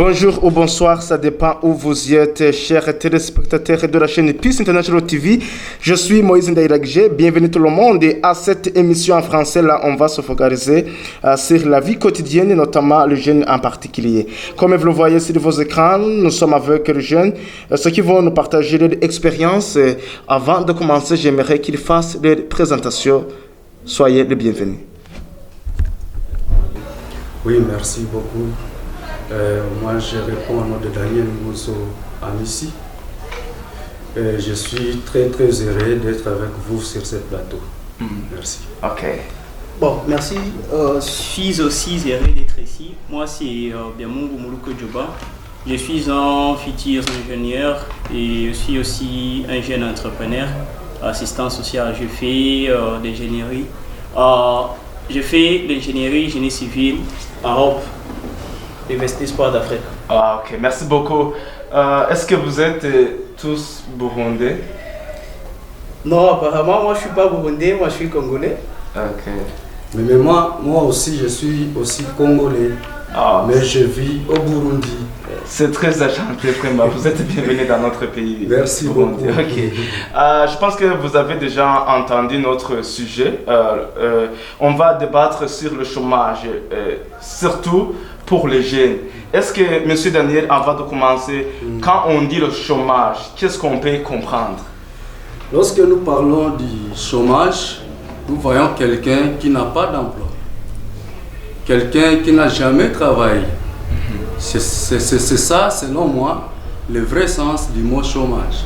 Bonjour ou bonsoir, ça dépend où vous êtes, chers téléspectateurs de la chaîne Peace International TV. Je suis Moïse Ndairagje, bienvenue tout le monde. Et à cette émission en français, là, on va se focaliser sur la vie quotidienne, notamment le jeune en particulier. Comme vous le voyez sur vos écrans, nous sommes avec les jeunes, ceux qui vont nous partager leur expérience. Avant de commencer, j'aimerais qu'ils fassent leur présentation. Soyez les bienvenus. Oui, merci beaucoup. Moi, je réponds au nom de Daniel Mousso Amissi. Je suis très heureux d'être avec vous sur ce plateau. Merci. Ok. Bon, merci. Je suis aussi heureux d'être ici. Moi, c'est Biamungu Muluko Djoba. Je suis un futur ingénieur et je suis aussi un jeune entrepreneur, assistant social. Je fais l'ingénierie. Je fais l'ingénierie génie civil à Europe. L'Université Espoir d'Afrique. Ah, ok, merci beaucoup. Est-ce que vous êtes tous burundais? Non, apparemment, moi je suis pas burundais, moi je suis congolais. Ok. Mais moi aussi, je suis aussi congolais. Ah, mais je vis au Burundi. C'est très enchanté, vraiment. Vous êtes bienvenue dans notre pays. Merci beaucoup. Ok. Je pense que vous avez déjà entendu notre sujet. On va débattre sur le chômage, surtout pour les jeunes. Est-ce que, M. Daniel, avant de commencer, quand on dit le chômage, qu'est-ce qu'on peut comprendre? Lorsque nous parlons du chômage, nous voyons quelqu'un qui n'a pas d'emploi. Quelqu'un qui n'a jamais travaillé. C'est ça, selon moi, le vrai sens du mot chômage.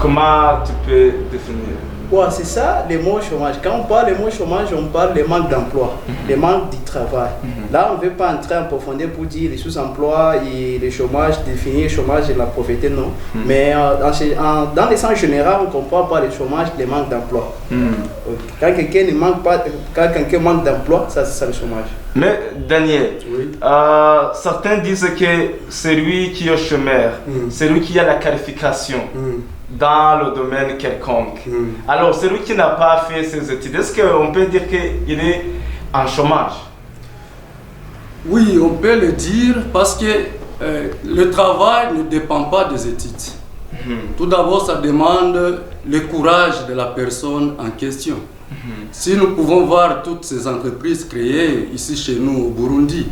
Comment tu peux définir? Ouais, c'est ça, le mot chômage. Quand on parle de mot chômage, on parle de manque d'emploi, de manque du travail. Là, on ne veut pas entrer en profondeur pour dire les sous-emplois et le chômage, définir le chômage et la pauvreté, non. Mais dans le sens général, on comprend pas le chômage, le manque d'emploi. Quand quelqu'un manque d'emploi, ça c'est ça le chômage. Mais Daniel, Oui. Certains disent que c'est lui qui est chômeur, c'est lui qui a la qualification dans le domaine quelconque. Alors, celui qui n'a pas fait ses études, est-ce qu'on peut dire qu'il est en chômage? Oui, on peut le dire parce que le travail ne dépend pas des études. Tout d'abord, ça demande le courage de la personne en question. Si nous pouvons voir toutes ces entreprises créées ici chez nous au Burundi,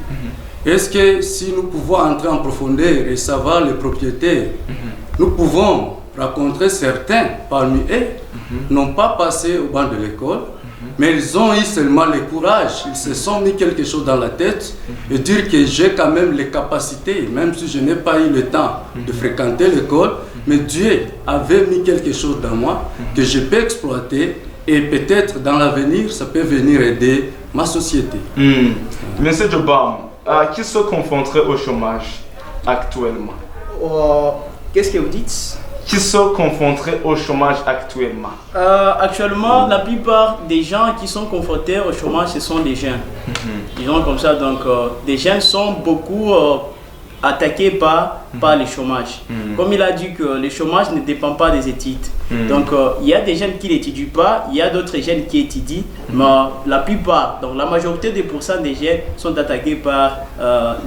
est-ce que si nous pouvons entrer en profondeur et savoir les propriétaires, nous pouvons rencontrer certains parmi eux, n'ont pas passé au banc de l'école, mais ils ont eu seulement le courage, ils se sont mis quelque chose dans la tête et dire que j'ai quand même les capacités, même si je n'ai pas eu le temps de fréquenter l'école, mais Dieu avait mis quelque chose dans moi que je peux exploiter et peut-être dans l'avenir, ça peut venir aider ma société. Monsieur Djobam, qui se confronterait au chômage actuellement? Qu'est-ce que vous dites? Qui se confronterait au chômage actuellement? Actuellement, la plupart des gens qui sont confrontés au chômage, ce sont des jeunes. Disons comme ça, donc des jeunes sont beaucoup attaqués par le chômage. Comme il a dit que le chômage ne dépend pas des études. Donc il y a des jeunes qui n'étudient pas, il y a d'autres jeunes qui étudient, mais la plupart, donc la majorité des pourcents des jeunes sont attaqués par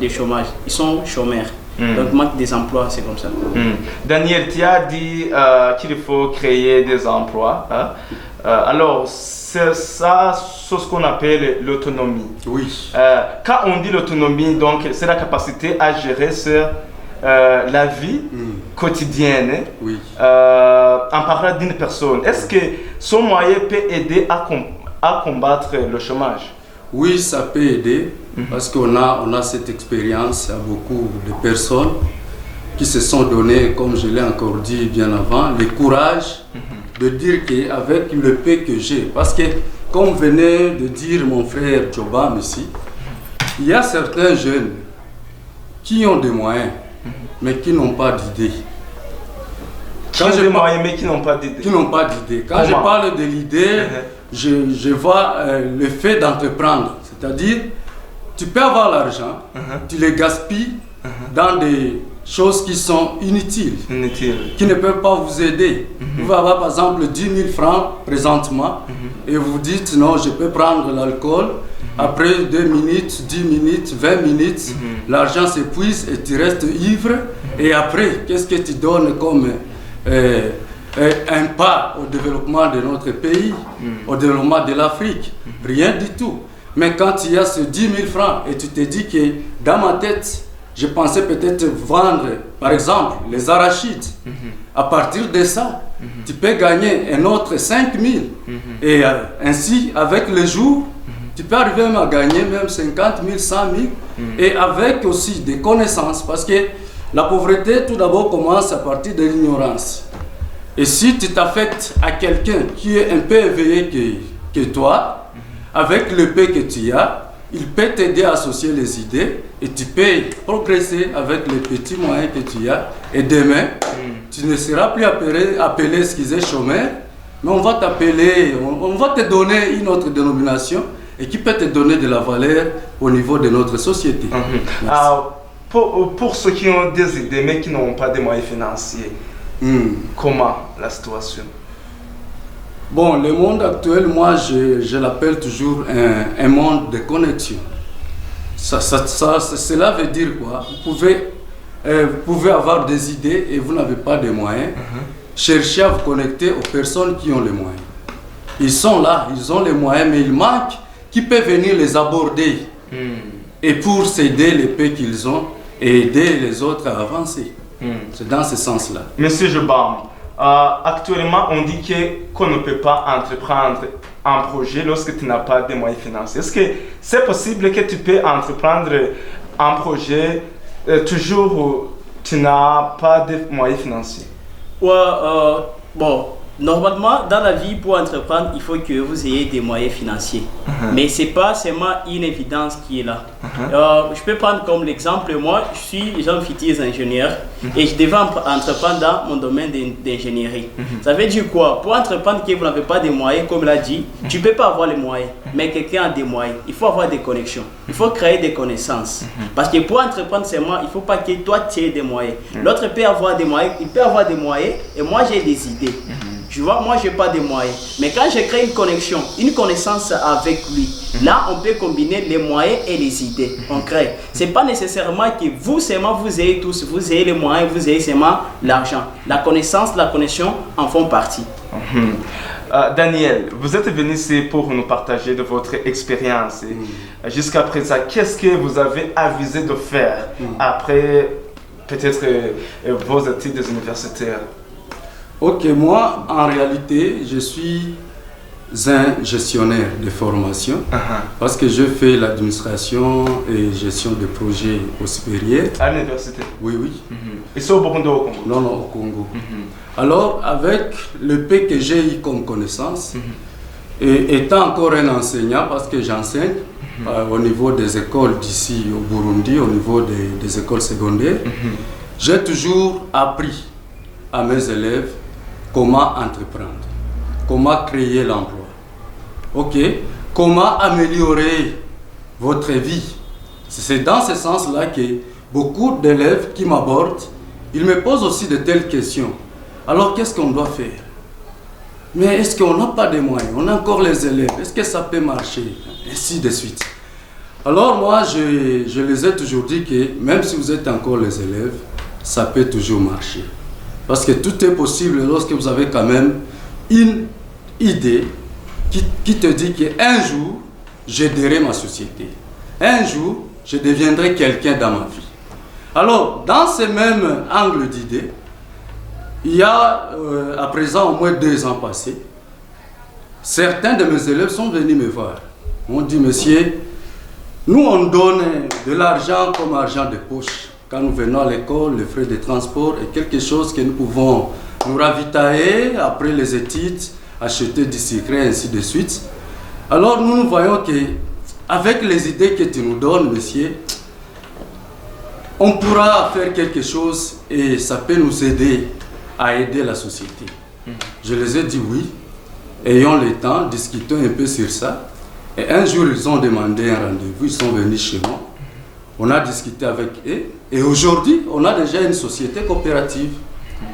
le chômage. Ils sont chômeurs. Donc manque des emplois, c'est comme ça. Daniel, tu as dit qu'il faut créer des emplois. Alors, c'est ça, c'est ce qu'on appelle l'autonomie. Oui. Quand on dit l'autonomie, donc c'est la capacité à gérer la vie quotidienne. Oui. En parlant d'une personne, est-ce que son moyen peut aider à combattre le chômage? Oui, ça peut aider parce qu'on a cette expérience à beaucoup de personnes qui se sont données, comme je l'ai encore dit bien avant, le courage de dire qu'avec le peu que j'ai, parce que comme venait de dire mon frère Djobam ici, il y a certains jeunes qui ont des moyens mais qui n'ont pas d'idée. Quand j'ai des moyens mais qui n'ont pas d'idée. Qui n'ont pas d'idée. Quand je parle de l'idée, je vois le fait d'entreprendre. C'est-à-dire, tu peux avoir l'argent, tu le gaspilles dans des choses qui sont inutiles, qui ne peuvent pas vous aider. Vous pouvez avoir par exemple 10 000 francs présentement et vous dites non, je peux prendre l'alcool Après 2 minutes, 10 minutes, 20 minutes, l'argent s'épuise et tu restes ivre. Et après, qu'est-ce que tu donnes comme un pas au développement de notre pays, au développement de l'Afrique? Rien du tout. Mais quand il y a ce 10 000 francs et tu te dis que dans ma tête, je pensais peut-être vendre, par exemple, les arachides. À partir de ça, tu peux gagner un autre 5 000. Et ainsi, avec le jour, tu peux arriver même à gagner même 50 000, 100 000. Et avec aussi des connaissances, parce que la pauvreté, tout d'abord, commence à partir de l'ignorance. Et si tu t'affectes à quelqu'un qui est un peu éveillé que toi, avec le peu que tu as, il peut t'aider à associer les idées et tu peux progresser avec les petits moyens que tu as. Et demain, tu ne seras plus appelé excusez, chômeur, mais on va t'appeler, on va te donner une autre dénomination et qui peut te donner de la valeur au niveau de notre société. Pour ceux qui ont des idées mais qui n'ont pas de moyens financiers, comment la situation? Bon, le monde actuel, moi, je l'appelle toujours un monde de connexion. Cela veut dire quoi? Vous pouvez avoir des idées et vous n'avez pas de moyens. Cherchez à vous connecter aux personnes qui ont les moyens. Ils sont là, ils ont les moyens, mais il manque qui peut venir les aborder. Et pour s'aider les peu qu'ils ont et aider les autres à avancer. C'est dans ce sens-là. Monsieur Jobam, actuellement, on dit qu'on ne peut pas entreprendre un projet lorsque tu n'as pas de moyens financiers. Est-ce que c'est possible que tu peux entreprendre un projet toujours où tu n'as pas de moyens financiers? Bon, normalement, dans la vie, pour entreprendre, il faut que vous ayez des moyens financiers. Mais ce n'est pas seulement une évidence qui est là. Je peux prendre comme l'exemple, moi, je suis Jean-Fitiers ingénieur et je devais entreprendre dans mon domaine d'ingénierie. Ça veut dire quoi? Pour entreprendre que vous n'avez pas de moyens, comme l'a dit, tu ne peux pas avoir les moyens, mais quelqu'un a des moyens. Il faut avoir des connexions, il faut créer des connaissances. Parce que pour entreprendre seulement, il ne faut pas que toi tu aies des moyens. L'autre peut avoir des moyens, il peut avoir des moyens et moi j'ai des idées. Tu vois, moi, je n'ai pas de moyens. Mais quand je crée une connexion, une connaissance avec lui, là, on peut combiner les moyens et les idées. On crée. Ce n'est pas nécessairement que vous, seulement, vous ayez tous, vous ayez les moyens, vous ayez seulement l'argent. La connaissance, la connexion en font partie. Daniel, vous êtes venu ici pour nous partager de votre expérience. Jusqu'à présent, qu'est-ce que vous avez avisé de faire après peut-être vos études universitaires? Ok, moi, en réalité, je suis un gestionnaire de formation parce que je fais l'administration et gestion de projets au supérieur. À l'université? Oui. Et c'est au Burundi ou au Congo? Non, au Congo. Alors, avec le peu que j'ai eu comme connaissance, et étant encore un enseignant, parce que j'enseigne au niveau des écoles d'ici au Burundi, au niveau des écoles secondaires, j'ai toujours appris à mes élèves comment entreprendre, comment créer l'emploi, comment améliorer votre vie. C'est dans ce sens-là que beaucoup d'élèves qui m'abordent, ils me posent aussi de telles questions. Alors qu'est-ce qu'on doit faire? Mais est-ce qu'on n'a pas de moyens? On a encore les élèves, est-ce que ça peut marcher? Ainsi de suite. Alors moi, je les ai toujours dit que même si vous êtes encore les élèves, ça peut toujours marcher. Parce que tout est possible lorsque vous avez quand même une idée qui te dit qu'un jour, j'aiderai ma société. Un jour, je deviendrai quelqu'un dans ma vie. Alors, dans ce même angle d'idée, il y a à présent au moins 2 ans passés, certains de mes élèves sont venus me voir. Ils m'ont dit, monsieur, nous on donne de l'argent comme argent de poche. Quand nous venons à l'école, les frais de transport est quelque chose que nous pouvons nous ravitailler après les études, acheter du secret, ainsi de suite. Alors nous voyons qu'avec les idées que tu nous donnes, monsieur, on pourra faire quelque chose et ça peut nous aider à aider la société. Je les ai dit oui, ayons le temps, discutons un peu sur ça. Et un jour, ils ont demandé un rendez-vous, ils sont venus chez moi. On a discuté avec eux et aujourd'hui, on a déjà une société coopérative,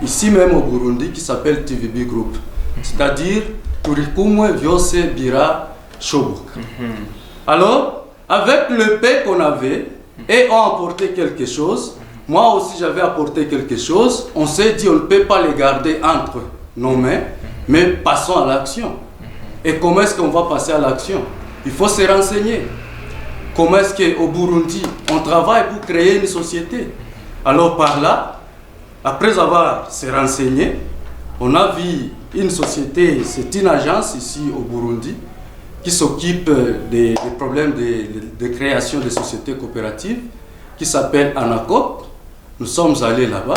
ici même au Burundi, qui s'appelle TVB Group. C'est-à-dire Turikumwe Vyose Bira Shobuk. Alors, avec le paix qu'on avait, et ont apporté quelque chose. Moi aussi, j'avais apporté quelque chose. On s'est dit, on ne peut pas les garder entre nos mains, mais passons à l'action. Et comment est-ce qu'on va passer à l'action? Il faut se renseigner. Comment est-ce qu'au Burundi, on travaille pour créer une société? Alors par là, après avoir se renseigné, on a vu une société, c'est une agence ici au Burundi, qui s'occupe des problèmes de création de sociétés coopératives, qui s'appelle Anacop. Nous sommes allés là-bas.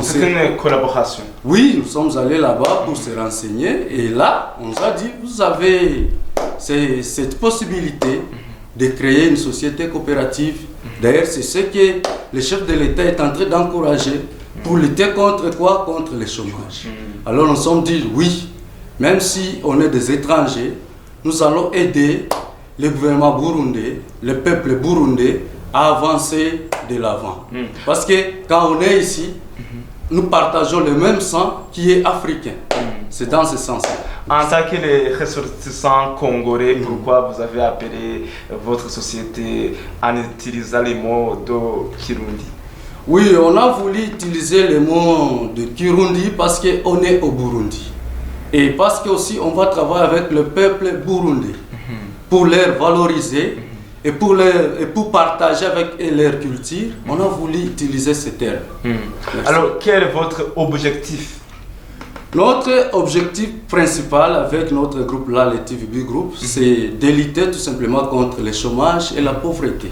C'est une collaboration. Oui, nous sommes allés là-bas pour se renseigner. Et là, on nous a dit, vous avez cette possibilité de créer une société coopérative. D'ailleurs, c'est ce que le chef de l'État est en train d'encourager pour lutter contre quoi? Contre le chômage. Alors nous sommes dit, oui, même si on est des étrangers, nous allons aider le gouvernement burundais, le peuple burundais à avancer de l'avant. Parce que quand on est ici, nous partageons le même sang qui est africain. C'est dans ce sens-là. En tant que les ressortissants congolais, pourquoi vous avez appelé votre société en utilisant les mots de Kirundi? Oui, on a voulu utiliser le mot de Kirundi parce qu'on est au Burundi. Et parce que aussi on va travailler avec le peuple burundais pour les valoriser et pour partager avec eux leur culture. On a voulu utiliser ce terme. Alors, quel est votre objectif? Notre objectif principal avec notre groupe là, le TVB Group, c'est de lutter tout simplement contre le chômage et la pauvreté.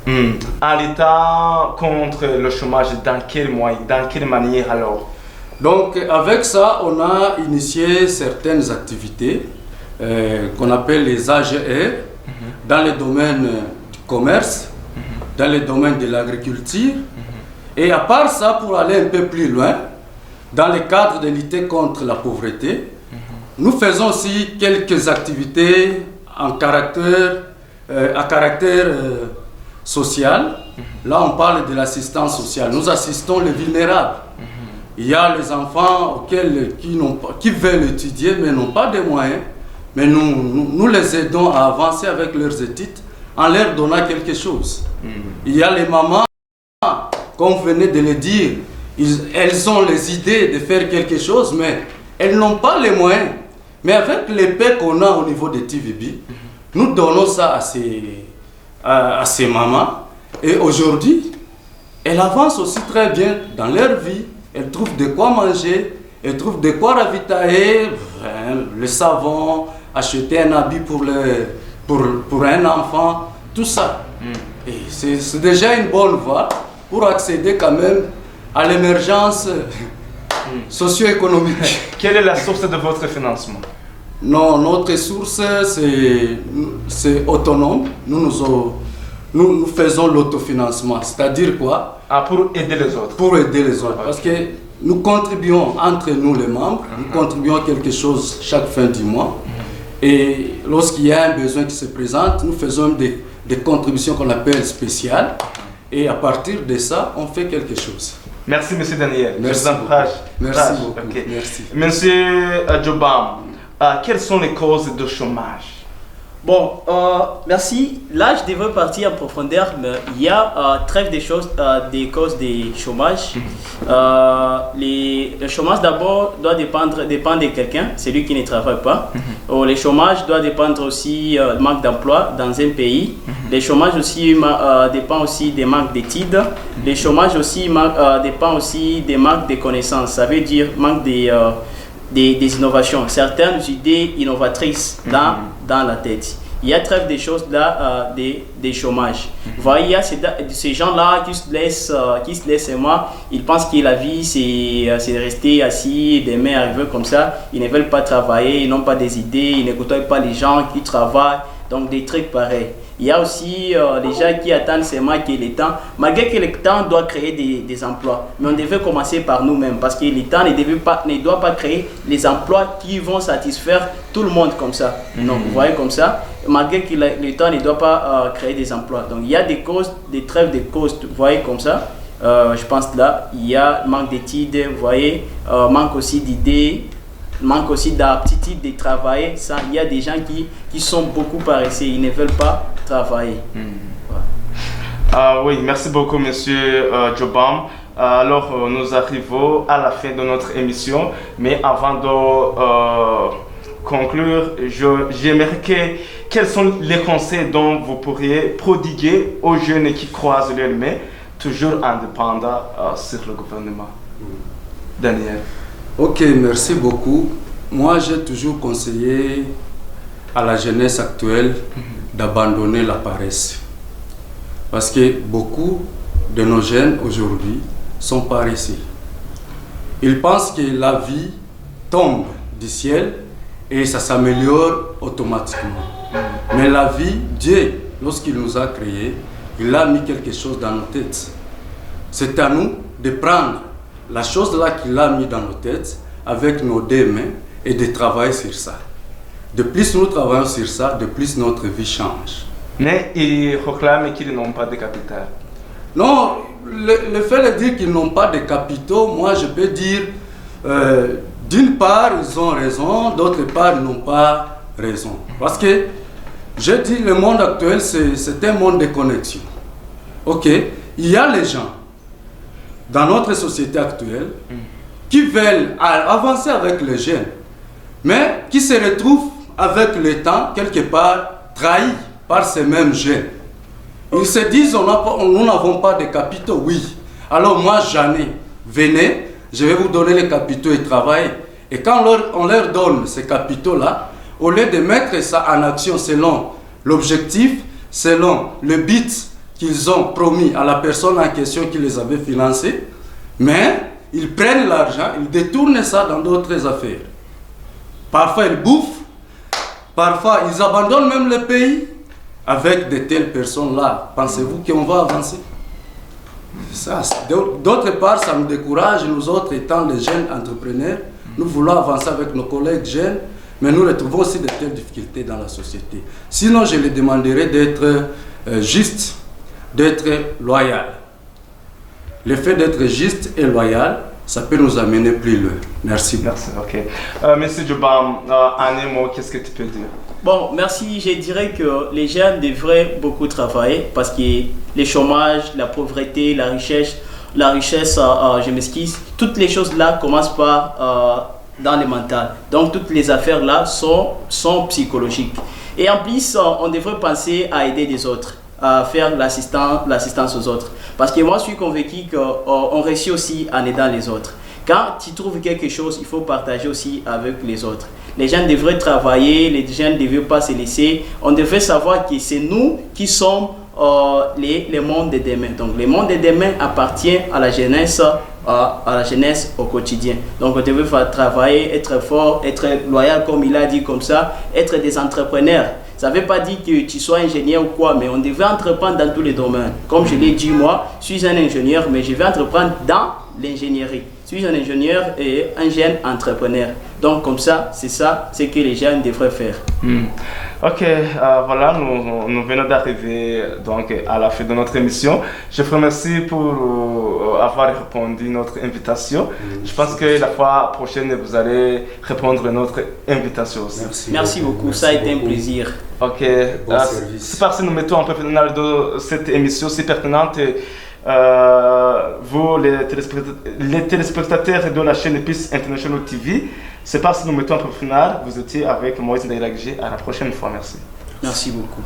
En luttant contre le chômage, dans quel moyen, dans quelle manière alors? Donc avec ça, on a initié certaines activités qu'on appelle les AGR dans le domaine du commerce, dans le domaine de l'agriculture. Et à part ça, pour aller un peu plus loin, dans le cadre de lutter contre la pauvreté, nous faisons aussi quelques activités à caractère social. Là, on parle de l'assistance sociale. Nous assistons les vulnérables. Il y a les enfants qui veulent étudier mais n'ont pas de moyens. Mais nous les aidons à avancer avec leurs études en leur donnant quelque chose. Il y a les mamans, comme vous venez de le dire, elles ont les idées de faire quelque chose, mais elles n'ont pas les moyens. Mais avec l'épée qu'on a au niveau de TVB, nous donnons ça à ces mamans. Et aujourd'hui, elles avancent aussi très bien dans leur vie. Elles trouvent de quoi manger, elles trouvent de quoi ravitailler, le savon, acheter un habit pour un enfant, tout ça. Et c'est déjà une bonne voie pour accéder quand même à l'émergence socio-économique. Quelle est la source de votre financement? Non, notre source, c'est autonome. Nous faisons l'autofinancement. C'est-à-dire quoi? Pour aider les autres. Pour aider les autres. Parce que nous contribuons entre nous, les membres, nous contribuons quelque chose chaque fin du mois. Et lorsqu'il y a un besoin qui se présente, nous faisons des contributions qu'on appelle spéciales. Et à partir de ça, on fait quelque chose. Merci, M. Daniel. Merci beaucoup. Merci beaucoup. Okay. Merci. Monsieur Djobam, quelles sont les causes du chômage? Bon, merci. Là, je devrais partir en profondeur, mais il y a trêve des causes du chômage. Le chômage d'abord doit dépendre de quelqu'un, celui qui ne travaille pas. Le chômage doit dépendre aussi du manque d'emploi dans un pays. Le chômage aussi dépend aussi des manques d'études. Le chômage aussi dépend aussi des manques de connaissances. Ça veut dire manque des innovations, certaines idées innovatrices dans la tête. Il y a très des choses là, des chômages. Vous voyez, il y a ces gens-là qui se laissent moi, ils pensent que la vie c'est de rester assis, des mains arrivées comme ça. Ils ne veulent pas travailler, ils n'ont pas des idées, ils n'écoutent pas les gens qui travaillent, donc des trucs pareils. Il y a aussi les gens qui attendent seulement que le temps, malgré que le temps doit créer des emplois, mais on devait commencer par nous-mêmes parce que le temps ne doit pas créer les emplois qui vont satisfaire tout le monde comme ça. Donc, vous voyez comme ça, malgré que le temps ne doit pas créer des emplois. Donc, il y a des causes, des trêves de causes, vous voyez comme ça. Je pense là, il y a manque d'études, vous voyez, manque aussi d'idées. Manque aussi d'aptitude de travailler. Ça, il y a des gens qui sont beaucoup paresseux, ils ne veulent pas travailler. Oui, merci beaucoup, Monsieur Jobam. Alors, nous arrivons à la fin de notre émission, mais avant de conclure, j'aimerais quels sont les conseils dont vous pourriez prodiguer aux jeunes qui croisent leurs mains, toujours indépendants sur le gouvernement. Daniel. Ok, merci beaucoup. Moi, j'ai toujours conseillé à la jeunesse actuelle d'abandonner la paresse. Parce que beaucoup de nos jeunes aujourd'hui sont paresseux. Ils pensent que la vie tombe du ciel et ça s'améliore automatiquement. Mais la vie, Dieu, lorsqu'il nous a créés, il a mis quelque chose dans nos têtes. C'est à nous de prendre la chose là qu'il a mis dans nos têtes avec nos deux mains et de travailler sur ça. De plus nous travaillons sur ça, de plus notre vie change. Mais ils proclament qu'ils n'ont pas de capital. Non, le fait de dire qu'ils n'ont pas de capitaux, moi je peux dire, d'une part ils ont raison, d'autre part ils n'ont pas raison. Parce que je dis le monde actuel c'est un monde de connexion. Ok, il y a les gens dans notre société actuelle qui veulent avancer avec les jeunes, mais qui se retrouvent avec le temps quelque part trahis par ces mêmes jeunes. Ils se disent nous n'avons pas de capitaux, oui. Alors moi j'en ai, venez, je vais vous donner les capitaux et travailler. Et quand on leur donne ces capitaux-là, au lieu de mettre ça en action selon l'objectif, selon le but qu'ils ont promis à la personne en question qui les avait financés, mais ils prennent l'argent, ils détournent ça dans d'autres affaires. Parfois ils bouffent, parfois ils abandonnent même le pays. Avec de telles personnes-là, pensez-vous qu'on va avancer? D'autre part, ça nous décourage, nous autres étant des jeunes entrepreneurs, nous voulons avancer avec nos collègues jeunes, mais nous retrouvons aussi de telles difficultés dans la société. Sinon, je les demanderai d'être juste, d'être loyal. Le fait d'être juste et loyal, ça peut nous amener plus loin. Merci. Merci, ok. Monsieur Jobam, en un mot, qu'est-ce que tu peux dire? Bon, merci. Je dirais que les jeunes devraient beaucoup travailler parce que le chômage, la pauvreté, la richesse, je m'excuse, toutes les choses là commencent par dans le mental. Donc toutes les affaires là sont psychologiques. Et en plus, on devrait penser à aider les autres, à faire l'assistance aux autres. Parce que moi, je suis convaincu qu'on réussit aussi en aidant les autres. Quand tu trouves quelque chose, il faut partager aussi avec les autres. Les gens devraient travailler, les gens ne devraient pas se laisser. On devrait savoir que c'est nous qui sommes les mondes de demain. Donc, le monde de demain appartient à la jeunesse au quotidien. Donc, on devrait travailler, être fort, être loyal, comme il a dit, comme ça, être des entrepreneurs. Ça ne veut pas dire que tu sois ingénieur ou quoi, mais on devrait entreprendre dans tous les domaines. Comme je l'ai dit, moi, je suis un ingénieur, mais je vais entreprendre dans l'ingénierie. Je suis un ingénieur et un jeune entrepreneur. Donc, comme ça, c'est ce que les jeunes devraient faire. Ok, voilà, nous venons d'arriver donc à la fin de notre émission. Je vous remercie pour avoir répondu à notre invitation. Je pense que la fois prochaine, vous allez répondre à notre invitation aussi. Merci beaucoup, ça a été un plaisir. Ok, c'est parce que nous mettons un peu final de cette émission si pertinente. Vous, les téléspectateurs de la chaîne Peace International TV, c'est parce que nous mettons un peu final. Vous étiez avec Moïse Ndairagje. À la prochaine fois. Merci. Merci beaucoup.